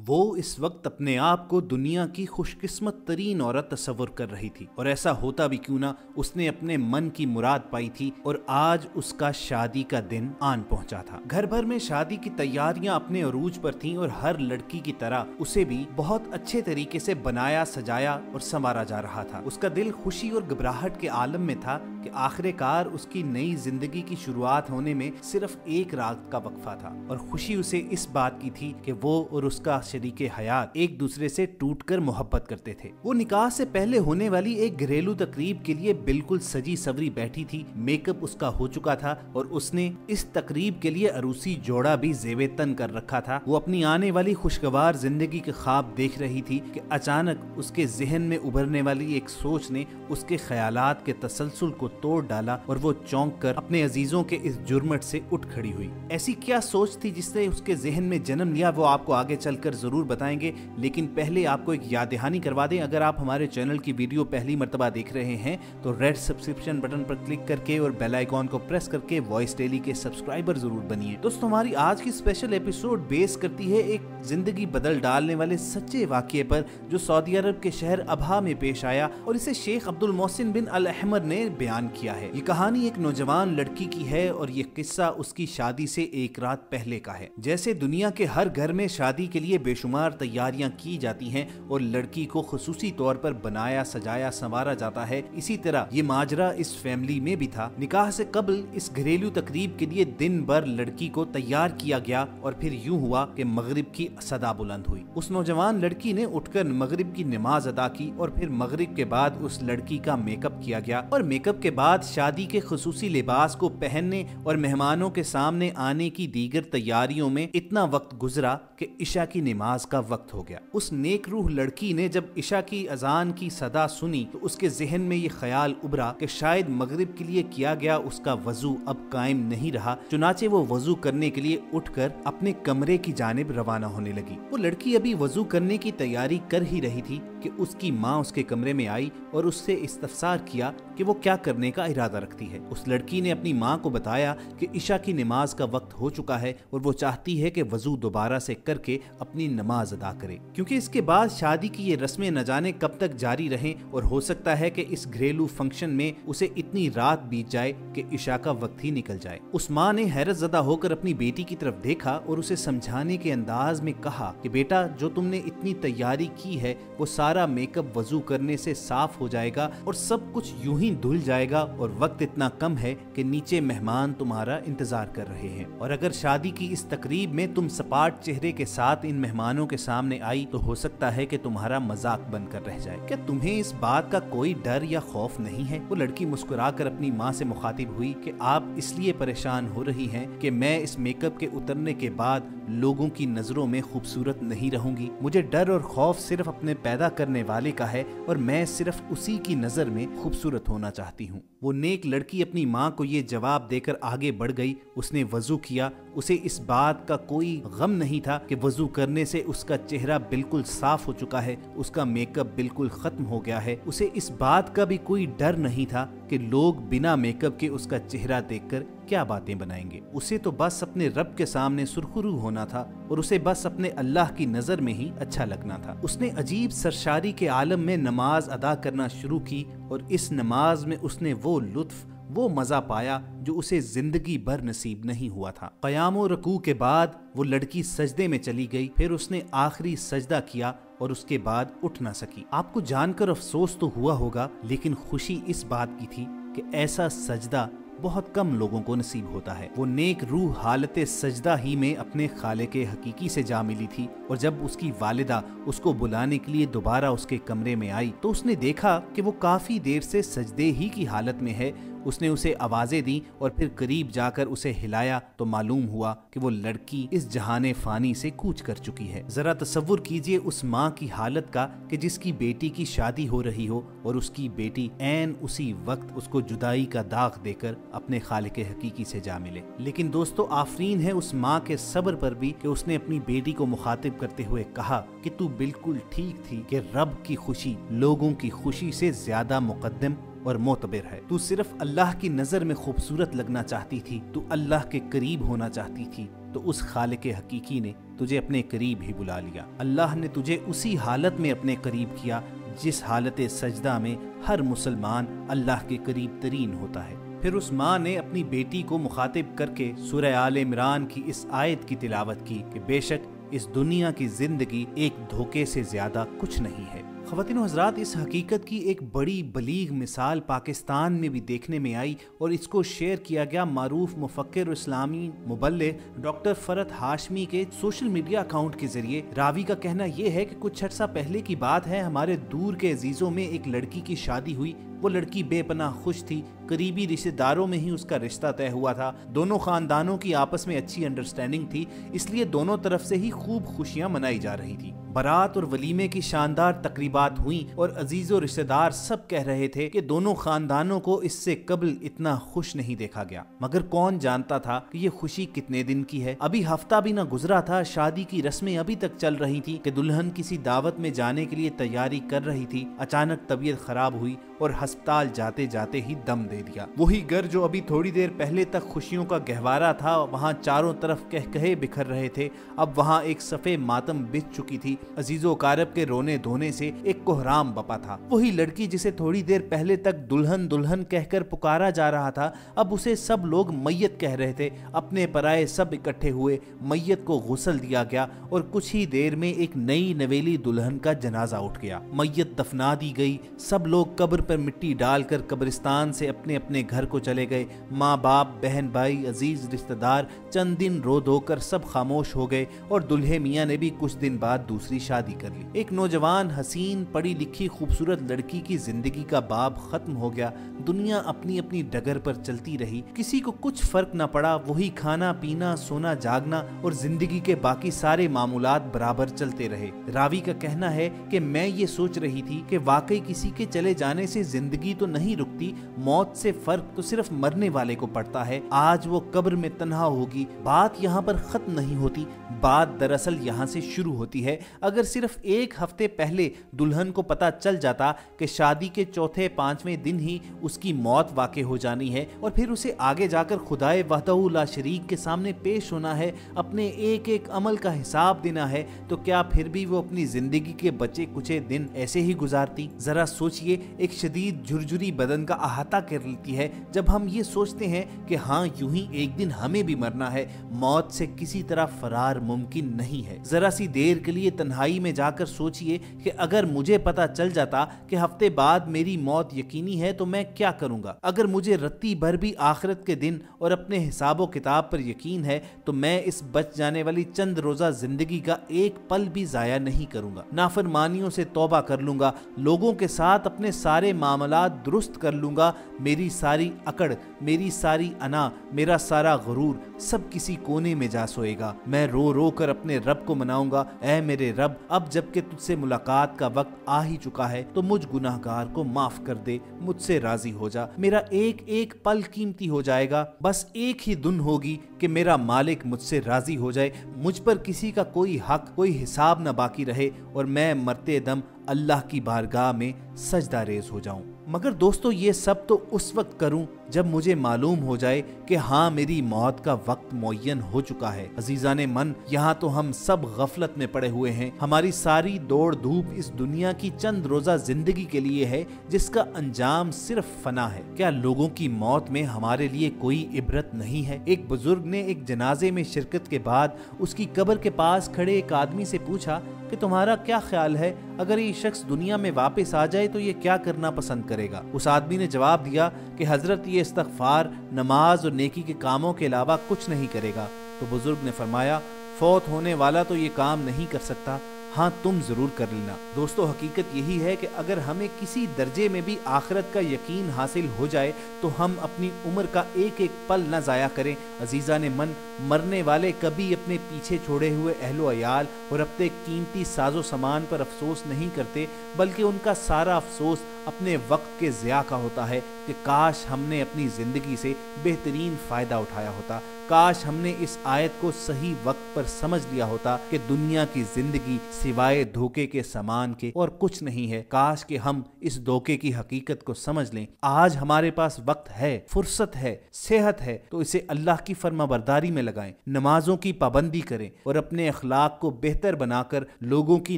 وہ اس وقت اپنے آپ کو دنیا کی خوش قسمت ترین عورت تصور کر رہی تھی، اور ایسا ہوتا بھی کیوں نہ، اس نے اپنے من کی مراد پائی تھی اور آج اس کا شادی کا دن آن پہنچا تھا۔ گھر بھر میں شادی کی تیاریاں اپنے عروج پر تھیں اور ہر لڑکی کی طرح اسے بھی بہت اچھے طریقے سے بنایا، سجایا اور سنوارا جا رہا تھا۔ اس کا دل خوشی اور گھبراہٹ کے عالم میں تھا کہ آخر کار اس کی نئی زندگی کی شروعات ہونے میں صرف ایک رات کا وقفہ تھا، اور خوشی اسے اس بات کی تھی کہ وہ اور اس کا شریک حیات ایک دوسرے سے ٹوٹ کر محبت کرتے تھے۔ وہ نکاح سے پہلے ہونے والی ایک گھریلو تقریب کے لیے بالکل سجی سوری بیٹھی تھی۔ میک اپ اس کا ہو چکا تھا اور اس نے اس تقریب کے لیے عروسی جوڑا بھی زیب تن کر رکھا تھا۔ وہ اپنی آنے والی خوشگوار زندگی کے خواب دیکھ رہی تھی کہ اچانک اس کے ذہن میں ابھرنے والی ایک سوچ نے اس کے خیالات کے تسلسل کو توڑ ڈالا اور وہ چونک کر اپنے عزیزوں کے اس جرمٹ سے اٹھ کھڑی ہوئی۔ ایسی کیا سوچ تھی جس نے اس کے ذہن میں جنم لیا، وہ آپ کو آگے چل کر ضرور بتائیں گے، لیکن پہلے آپ کو ایک یاد دہانی کروا دیں۔ اگر آپ ہمارے چینل کی ویڈیو پہلی مرتبہ دیکھ رہے ہیں تو ریڈ سبسکرپشن بٹن پر کلک کر کے اور بیل آئیکن کو پریس کر کے وائس ڈیلی کے سبسکرائبر ضرور بنیے۔ دوستو، ہماری آج کی اسپیشل ایپیسوڈ بیس کرتی ہے ایک زندگی بدل ڈالنے والے سچے واقعے پر جو سعودی عرب کے شہر ابہا میں پیش آیا، اور اسے شیخ عبد المحسن بن الاحمر نے بیان کیا ہے۔ یہ کہانی ایک نوجوان لڑکی کی ہے اور یہ قصہ اس کی شادی سے ایک رات پہلے کا ہے۔ جیسے دنیا کے ہر گھر میں شادی کے لیے بے شمار تیاریاں کی جاتی ہیں اور لڑکی کو خصوصی طور پر بنایا، سجایا، سنوارا جاتا ہے، اسی طرح یہ ماجرا اس فیملی میں بھی تھا۔ نکاح سے قبل اس گھریلو تقریب کے لیے دن بھر لڑکی کو تیار کیا گیا اور پھر یوں ہوا کہ مغرب کی صدا بلند ہوئی۔ اس نوجوان لڑکی نے اٹھ کر مغرب کی نماز ادا کی اور پھر مغرب کے بعد اس لڑکی کا میک اپ کیا گیا، اور میک اپ کے بعد شادی کے خصوصی لباس کو پہننے اور مہمانوں کے سامنے آنے کی دیگر تیاریوں میں اتنا وقت گزرا کہ عشاء کی نماز کا وقت ہو گیا۔ اس نیک روح لڑکی نے جب عشاء کی اذان کی صدا سنی تو اس کے ذہن میں یہ خیال ابھرا کہ شاید مغرب کے لیے کیا گیا اس کا وضو اب قائم نہیں رہا، چنانچہ وہ وضو کرنے کے لیے اٹھ کر اپنے کمرے کی جانب روانہ ہونے لگی۔ وہ لڑکی ابھی وضو کرنے کی تیاری کر ہی رہی تھی کہ اس کی ماں اس کے کمرے میں آئی اور اس سے استفسار کیا کہ وہ کیا کرنے کا ارادہ رکھتی ہے۔ اس لڑکی نے اپنی ماں کو بتایا کہ عشاء کی نماز کا وقت ہو چکا ہے اور وہ چاہتی ہے کہ وضو دوبارہ سے کر کے اپنی نماز ادا کرے، کیونکہ اس کے بعد شادی کی یہ رسمیں نہ جانے کب تک جاری رہیں اور ہو سکتا ہے کہ اس گھریلو فنکشن میں اسے اتنی رات بیت جائے کہ عشاء کا وقت ہی نکل جائے۔ اس ماں نے حیرت زدہ ہو کر اپنی بیٹی کی طرف دیکھا اور اسے سمجھانے کے انداز میں کہا کہ بیٹا، جو تم نے اتنی تیاری کی ہے وہ سارا میک اپ وضو کرنے سے صاف ہو جائے گا اور سب کچھ یوں ہی دھل جائے گا، اور وقت اتنا کم ہے کہ نیچے مہمان تمہارا انتظار کر رہے ہیں، اور اگر شادی کی اس تقریب میں تم سپاٹ چہرے کے ساتھ ان مہمانوں کے سامنے آئی تو ہو سکتا ہے کہ تمہارا مذاق بن کر رہ جائے۔ کیا تمہیں اس بات کا کوئی ڈر یا خوف نہیں ہے؟ وہ لڑکی مسکرا کر اپنی ماں سے مخاطب ہوئی کہ آپ اس لیے پریشان ہو رہی ہیں کہ میں اس میک اپ کے اترنے کے بعد لوگوں کی نظروں میں خوبصورت نہیں رہوں گی۔ مجھے ڈر اور خوف صرف اپنے پیدا کرنے والے کا ہے اور میں صرف اسی کی نظر میں خوبصورت ہونا چاہتی ہوں۔ وہ نیک لڑکی اپنی ماں کو یہ جواب دے کر آگے بڑھ گئی۔ اس نے وضو کیا۔ اسے اس بات کا کوئی غم نہیں تھا کہ وضو کرنے سے اس کا چہرہ بالکل صاف ہو چکا ہے، اس کا میک اپ بالکل ختم ہو گیا ہے۔ اسے اس بات کا بھی کوئی ڈر نہیں تھا کہ لوگ بنا میک اپ کے اس کا چہرہ دیکھ کر کیا باتیں بنائیں گے۔ اسے تو بس اپنے رب کے سامنے سرخرو ہونا تھا اور اسے بس اپنے اللہ کی نظر میں ہی اچھا لگنا تھا۔ اس نے عجیب سرشاری کے عالم میں نماز ادا کرنا شروع کی اور اس نماز میں اس نے وہ لطف، وہ مزہ پایا جو اسے زندگی بھر نصیب نہیں ہوا تھا۔ قیام و رکوع کے بعد وہ لڑکی سجدے میں چلی گئی، پھر اس نے آخری سجدہ کیا اور اس کے بعد اٹھ نہ سکی۔ آپ کو جان کر افسوس تو ہوا ہوگا، لیکن خوشی اس بات کی تھی کہ ایسا سجدہ بہت کم لوگوں کو نصیب ہوتا ہے۔ وہ نیک روح حالت سجدہ ہی میں اپنے خالق حقیقی سے جا ملی تھی، اور جب اس کی والدہ اس کو بلانے کے لیے دوبارہ اس کے کمرے میں آئی تو اس نے دیکھا کہ وہ کافی دیر سے سجدے ہی کی حالت میں ہے۔ اس نے اسے آوازیں دیں اور پھر قریب جا کر اسے ہلایا تو معلوم ہوا کہ وہ لڑکی اس جہان فانی سے کوچ کر چکی ہے۔ ذرا تصور کیجئے اس ماں کی حالت کا کہ جس کی بیٹی کی شادی ہو رہی ہو اور اس کی بیٹی عین اسی وقت اس کو جدائی کا داغ دے کر اپنے خالق حقیقی سے جا ملے۔ لیکن دوستو، آفرین ہے اس ماں کے صبر پر بھی کہ اس نے اپنی بیٹی کو مخاطب کرتے ہوئے کہا کہ تو بالکل ٹھیک تھی، کہ رب کی خوشی لوگوں کی خوشی سے زیادہ مقدم اور معتبر ہے۔ تو صرف اللہ کی نظر میں خوبصورت لگنا چاہتی تھی، تو اللہ کے قریب ہونا چاہتی تھی، تو اس خالق حقیقی نے تجھے اپنے قریب ہی بلا لیا۔ اللہ نے تجھے اسی حالت میں اپنے قریب کیا جس حالت سجدہ میں ہر مسلمان اللہ کے قریب ترین ہوتا ہے۔ پھر اس ماں نے اپنی بیٹی کو مخاطب کر کے سورہ آل عمران کی اس آیت کی تلاوت کی کہ بے شک اس دنیا کی زندگی ایک دھوکے سے زیادہ کچھ نہیں ہے۔ خواتین و حضرات، اس حقیقت کی ایک بڑی بلیغ مثال پاکستان میں بھی دیکھنے میں آئی اور اس کو شیئر کیا گیا معروف مفکر اسلامی مبلغ ڈاکٹر فرحت ہاشمی کے سوشل میڈیا اکاؤنٹ کے ذریعے۔ راوی کا کہنا یہ ہے کہ کچھ عرصہ پہلے کی بات ہے، ہمارے دور کے عزیزوں میں ایک لڑکی کی شادی ہوئی۔ وہ لڑکی بے پناہ خوش تھی، قریبی رشتہ داروں میں ہی اس کا رشتہ طے ہوا تھا، دونوں خاندانوں کی آپس میں اچھی انڈرسٹینڈنگ تھی، اس لیے دونوں طرف سے ہی خوب خوشیاں منائی جا رہی تھی۔ بارات اور ولیمے کی شاندار تقریبات ہوئیں اور عزیز و رشتہ دار سب کہہ رہے تھے کہ دونوں خاندانوں کو اس سے قبل اتنا خوش نہیں دیکھا گیا، مگر کون جانتا تھا کہ یہ خوشی کتنے دن کی ہے۔ ابھی ہفتہ بھی نہ گزرا تھا، شادی کی رسمیں ابھی تک چل رہی تھی کہ دلہن کسی دعوت میں جانے کے لیے تیاری کر رہی تھی، اچانک طبیعت خراب ہوئی اور ہسپتال جاتے جاتے ہی دم دے دیا۔ وہی گھر جو ابھی تھوڑی دیر پہلے تک خوشیوں کا گہوارہ تھا، وہاں چاروں طرف کہے بکھر رہے تھے، اب وہاں ایک صفے ماتم بچ چکی تھی۔ عزیز و اقارب کے رونے دھونے سے ایک کوہرام بپا تھا۔ وہی لڑکی جسے تھوڑی دیر پہلے تک دلہن دلہن کہہ کر پکارا جا رہا تھا، اب اسے سب لوگ میت کہہ رہے تھے۔ اپنے پرائے سب اکٹھے ہوئے، میت کو غسل دیا گیا اور کچھ ہی دیر میں ایک نئی نویلی دلہن کا جنازہ اٹھ گیا۔ میت دفنا دی گئی، سب لوگ قبر پر مٹی ڈال کر قبرستان سے اپنے اپنے گھر کو چلے گئے۔ ماں باپ، بہن بھائی، عزیز رشتہ دار چند دن رو دھو کر سب خاموش ہو گئے اور دلہے میاں نے بھی کچھ دن بعد دوسری شادی کر لی۔ ایک نوجوان حسین پڑھی لکھی خوبصورت لڑکی کی زندگی کا باب ختم ہو گیا۔ دنیا اپنی اپنی ڈگر پر چلتی رہی، کسی کو کچھ فرق نہ پڑا، وہی کھانا پینا سونا جاگنا اور زندگی کے باقی سارے معمولات برابر چلتے رہے۔ راوی کا کہنا ہے کہ میں یہ سوچ رہی تھی کہ واقعی کسی کے چلے جانے سے زندگی تو نہیں رکتی، موت سے فرق تو صرف مرنے والے کو پڑتا ہے۔ آج وہ قبر میں تنہا ہوگی، بات یہاں پر ختم نہیں ہوتی، بات دراصل یہاں سے شروع ہوتی ہے۔ اگر صرف ایک ہفتے پہلے دلہن کو پتا چل جاتا کہ شادی کے چوتھے پانچویں دن ہی اس کی موت واقع ہو جانی ہے اور پھر اسے آگے جا کر خدائے وحدہ لا شریک کے سامنے پیش ہونا ہے، اپنے ایک ایک عمل کا حساب دینا ہے، تو کیا پھر بھی وہ اپنی زندگی کے بچے کچے دن ایسے ہی گزارتی؟ ذرا سوچئے، ایک شدید جھرجھری بدن کا احاطہ کر لیتی ہے جب ہم یہ سوچتے ہیں کہ ہاں یوں ہی ایک دن ہمیں بھی مرنا ہے، موت سے کسی طرح فرار ممکن نہیں ہے۔ ذرا سی دیر کے لیے تنہائی میں جا کر سوچئے کہ اگر مجھے پتا چل جاتا کہ ہفتے بعد میری موت یقینی ہے تو میں کیا کروں گا؟ اگر مجھے رتی بھر بھی آخرت کے دن اور اپنے حساب و کتاب پر یقین ہے تو میں اس بچ جانے والی چند روزہ زندگی کا ایک پل بھی ضائع نہیں کروں گا، نافرمانیوں سے توبہ کر لوں گا، لوگوں کے ساتھ اپنے سارے معاملات درست کر لوں گا، میری ساری اکڑ، میری ساری انا، میرا سارا غرور سب کسی کونے میں جا سوئے گا، میں رو رو کر اپنے رب کو مناؤں گا، اے میرے رب، اب جب کہ تجھ سے ملاقات کا وقت آ ہی چکا ہے تو مجھ گناہگار کو معاف کر دے، مجھ سے راضی ہو جا، میرا ایک ایک پل قیمتی ہو جائے گا، بس ایک ہی دن ہوگی کہ میرا مالک مجھ سے راضی ہو جائے، مجھ پر کسی کا کوئی حق کوئی حساب نہ باقی رہے اور میں مرتے دم اللہ کی بارگاہ میں سجدہ ریز ہو جاؤں۔ مگر دوستو، یہ سب تو اس وقت کروں جب مجھے معلوم ہو جائے کہ ہاں میری موت کا وقت معین ہو چکا ہے۔ عزیزان من، یہاں تو ہم سب غفلت میں پڑے ہوئے ہیں، ہماری ساری دوڑ دھوپ اس دنیا کی چند روزہ زندگی کے لیے ہے جس کا انجام صرف فنا ہے۔ کیا لوگوں کی موت میں ہمارے لیے کوئی عبرت نہیں ہے؟ ایک بزرگ نے ایک جنازے میں شرکت کے بعد اس کی قبر کے پاس کھڑے ایک آدمی سے پوچھا کہ تمہارا کیا خیال ہے، اگر یہ شخص دنیا میں واپس آ جائے تو یہ کیا کرنا پسند کرے گا؟ اس آدمی نے جواب دیا کہ حضرت یہ استغفار، نماز اور نیکی کے کاموں کے علاوہ کچھ نہیں کرے گا۔ تو بزرگ نے فرمایا، فوت ہونے والا تو یہ کام نہیں کر سکتا، ہاں تم ضرور کر لینا۔ دوستو، حقیقت یہی ہے کہ اگر ہمیں کسی درجے میں بھی آخرت کا یقین حاصل ہو جائے تو ہم اپنی عمر کا ایک ایک پل نہ ضائع کریں۔ عزیزان من، مرنے والے کبھی اپنے پیچھے چھوڑے ہوئے اہل و عیال اور اپنے قیمتی ساز و سامان پر افسوس نہیں کرتے، بلکہ ان کا سارا افسوس اپنے وقت کے ضیاع کا ہوتا ہے کہ کاش ہم نے اپنی زندگی سے بہترین فائدہ اٹھایا ہوتا، کاش ہم نے اس آیت کو صحیح وقت پر سمجھ لیا ہوتا کہ دنیا کی زندگی سوائے دھوکے کے سامان کے اور کچھ نہیں ہے۔ کاش کہ ہم اس دھوکے کی حقیقت کو سمجھ لیں۔ آج ہمارے پاس وقت ہے، فرصت ہے، صحت ہے، تو اسے اللہ کی فرما برداری میں لگائیں، نمازوں کی پابندی کریں اور اپنے اخلاق کو بہتر بنا کر لوگوں کی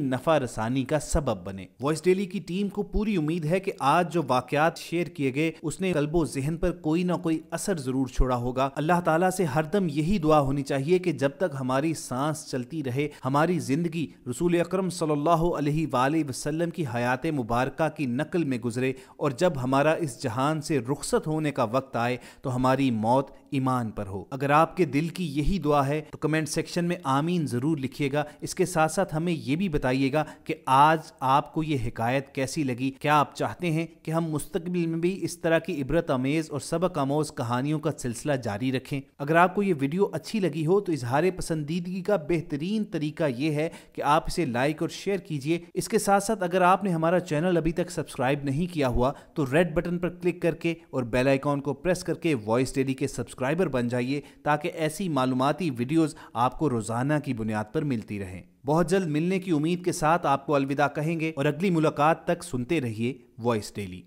نفع رسانی کا سبب بنے۔ وائس ڈیلی کی ٹیم کو پوری امید ہے کہ آج جو واقعات شیئر کیے گئے اس نے قلب و ذہن پر کوئی نہ کوئی اثر ضرور چھوڑا ہوگا۔ اللہ تعالیٰ سے ہر دم یہی دعا ہونی چاہیے کہ جب تک ہماری سانس چلتی رہے، ہماری زندگی رسول اکرم صلی اللہ علیہ وآلہ وسلم کی حیات مبارکہ کی نقل میں گزرے، اور جب ہمارا اس جہان سے رخصت ہونے کا وقت آئے تو ہماری موت ایمان پر ہو۔ اگر آپ کے دل کی یہی دعا ہے تو کمنٹ سیکشن میں آمین ضرور لکھیے گا۔ اس کے ساتھ ساتھ ہمیں یہ بھی بتائیے گا کہ آج آپ کو یہ حکایت کیسی لگی۔ کیا آپ چاہتے ہیں کہ ہم مستقبل میں بھی اس طرح کی عبرت آمیز اور سبق آموز کہانیوں کا سلسلہ جاری رکھیں؟ اگر آپ کو یہ ویڈیو اچھی لگی ہو تو اظہار پسندیدگی کا بہترین طریقہ یہ ہے کہ آپ اسے لائک اور شیئر کیجئے۔ اس کے ساتھ ساتھ اگر آپ نے ہمارا چینل ابھی تک سبسکرائب نہیں کیا ہوا تو ریڈ بٹن پر کلک کر کے اور بیل آئیکن کو پریس کر کے وائس ڈیلی کے سبسکرائبر بن جائیے، تاکہ ایسی معلوماتی ویڈیوز آپ کو روزانہ کی بنیاد پر ملتی رہیں۔ بہت جلد ملنے کی امید کے ساتھ آپ کو الوداع کہیں گے اور اگلی ملاقات تک سنتے رہیے وائس ڈیلی۔